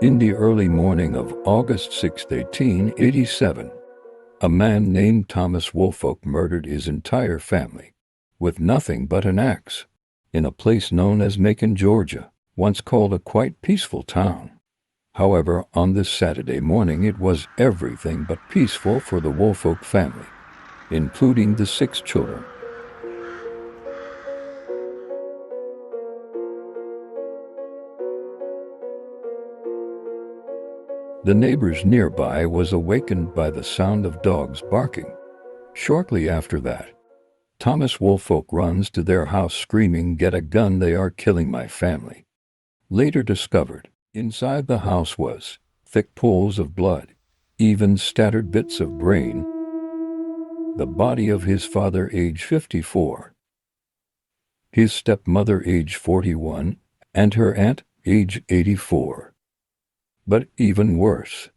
In the early morning of August 6, 1887, a man named Thomas Woolfolk murdered his entire family with nothing but an axe in a place known as Macon, Georgia, once called a quite peaceful town. However, on this Saturday morning it was everything but peaceful for the Woolfolk family, including the 6 children. The neighbors nearby was awakened by the sound of dogs barking. Shortly after that, Thomas Woolfolk runs to their house screaming, "Get a gun, they are killing my family." Later discovered, inside the house was thick pools of blood, even scattered bits of brain, the body of his father, age 54, his stepmother, age 41, and her aunt, age 84. But even worse,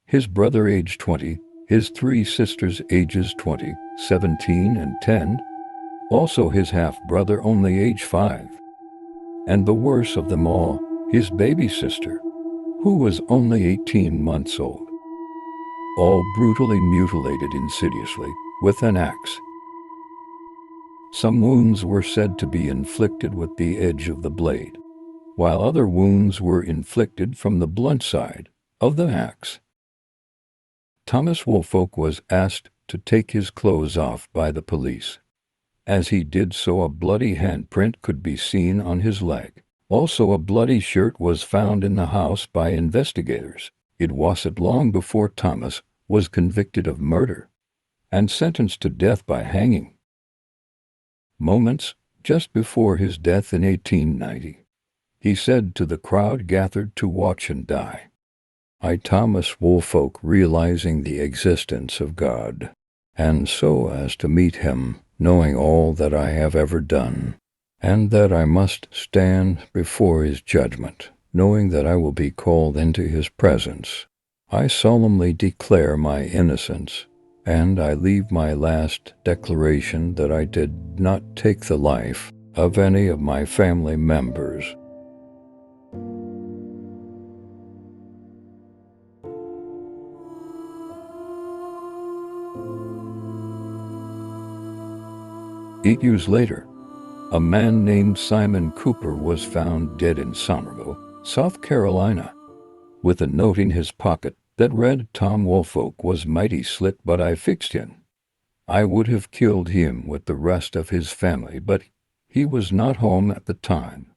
his brother, age 20, his 3 sisters, ages 20, 17, and 10, also his half-brother, only age 5, and the worst of them all, his baby sister, who was only 18 months old, all brutally mutilated insidiously with an axe. Some wounds were said to be inflicted with the edge of the blade, while other wounds were inflicted from the blunt side of the axe. Thomas Woolfolk was asked to take his clothes off by the police. As he did so, a bloody handprint could be seen on his leg. Also, a bloody shirt was found in the house by investigators. It wasn't long before Thomas was convicted of murder and sentenced to death by hanging. Moments just before his death in 1890, he said to the crowd gathered to watch him die, "I, Thomas Woolfolk, realizing the existence of God, and so as to meet him, knowing all that I have ever done, and that I must stand before his judgment, knowing that I will be called into his presence, I solemnly declare my innocence, and I leave my last declaration that I did not take the life of any of my family members." Eight years later, a man named Simon Cooper was found dead in Somerville, South Carolina, with a note in his pocket that read, "Tom Woolfolk was mighty slick, but I fixed him. I would have killed him with the rest of his family, but he was not home at the time."